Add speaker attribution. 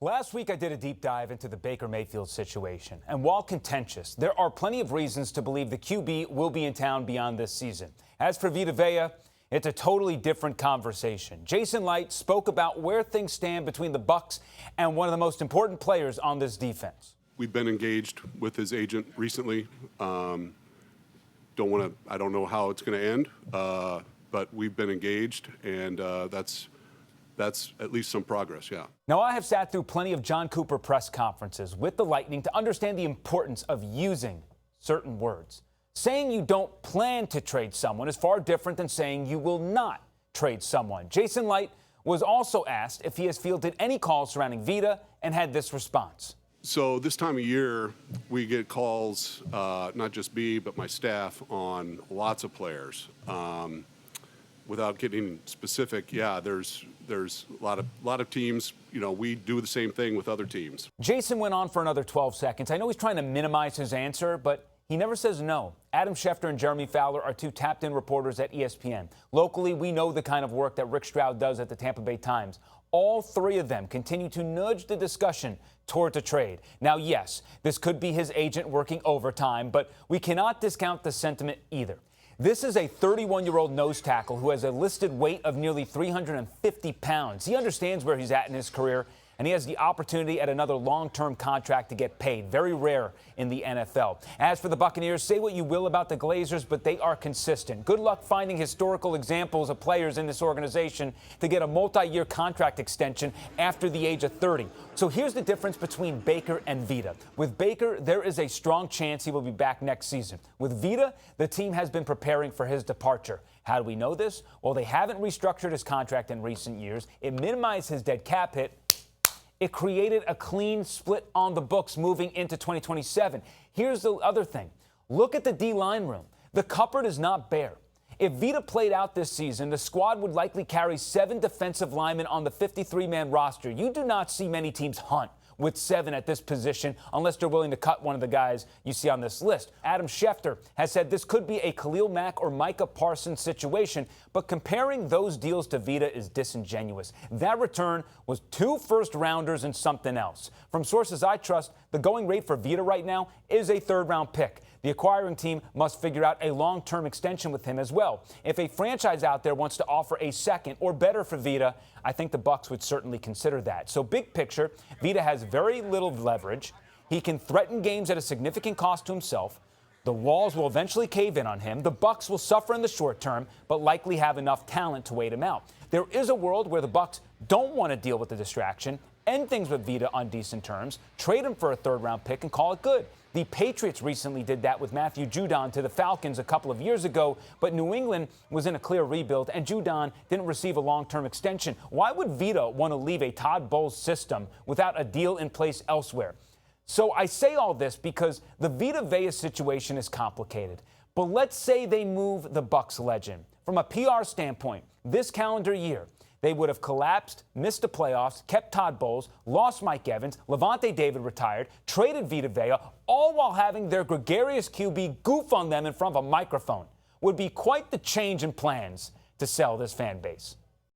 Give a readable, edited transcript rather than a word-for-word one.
Speaker 1: Last week, I did a deep dive into the Baker Mayfield situation. And while contentious, there are plenty of reasons to believe the QB will be in town beyond this season. As for Vita Vea, it's a totally different conversation. Jason Licht spoke about where things stand between the Bucs and one of the most important players on this defense.
Speaker 2: We've been engaged with his agent recently. I don't know how it's going to end, but we've been engaged, and that's at least some progress, yeah.
Speaker 1: Now, I have sat through plenty of John Cooper press conferences with the Lightning to understand the importance of using certain words. Saying you don't plan to trade someone is far different than saying you will not trade someone. Jason Licht was also asked if he has fielded any calls surrounding Vita and had this response.
Speaker 2: So this time of year, we get calls, not just me, but my staff, on lots of players. Without getting specific, yeah, there's a lot of teams. You know, we do the same thing with other teams.
Speaker 1: Jason went on for another 12 seconds. I know he's trying to minimize his answer, but he never says no. Adam Schefter and Jeremy Fowler are two tapped-in reporters at ESPN. Locally, we know the kind of work that Rick Stroud does at the Tampa Bay Times. All three of them continue to nudge the discussion towards a trade. Now, yes, this could be his agent working overtime, but we cannot discount the sentiment either. This is a 31-year-old nose tackle who has a listed weight of nearly 350 pounds. He understands where he's at in his career, and he has the opportunity at another long-term contract to get paid. Very rare in the NFL. As for the Buccaneers, say what you will about the Glazers, but they are consistent. Good luck finding historical examples of players in this organization to get a multi-year contract extension after the age of 30. So here's the difference between Baker and Vita. With Baker, there is a strong chance he will be back next season. With Vita, the team has been preparing for his departure. How do we know this? Well, they haven't restructured his contract in recent years. It minimized his dead cap hit. It created a clean split on the books moving into 2027. Here's the other thing. Look at the D-line room. The cupboard is not bare. If Vita played out this season, the squad would likely carry 7 defensive linemen on the 53-man roster. You do not see many teams hunt with 7 at this position unless they're willing to cut one of the guys you see on this list. Adam Schefter has said this could be a Khalil Mack or Micah Parsons situation, but comparing those deals to Vita is disingenuous. That return was 2 first-rounders and something else. From sources I trust, the going rate for Vita right now is a 3rd-round pick. The acquiring team must figure out a long-term extension with him as well. If a franchise out there wants to offer a second or better for Vita, I think the Bucs would certainly consider that. So big picture, Vita has very little leverage. He can threaten games at a significant cost to himself. The walls will eventually cave in on him. The Bucs will suffer in the short term, but likely have enough talent to wait him out. There is a world where the Bucs don't want to deal with the distraction, end things with Vita on decent terms, trade him for a 3rd-round pick, and call it good. The Patriots recently did that with Matthew Judon to the Falcons a couple of years ago, but New England was in a clear rebuild, and Judon didn't receive a long-term extension. Why would Vita want to leave a Todd Bowles system without a deal in place elsewhere? So I say all this because the Vita Vea situation is complicated. But let's say they move the Bucs legend. From a PR standpoint, this calendar year, they would have collapsed, missed the playoffs, kept Todd Bowles, lost Mike Evans, Levante David retired, traded Vita Vea, all while having their gregarious QB goof on them in front of a microphone. Would be quite the change in plans to sell this fan base.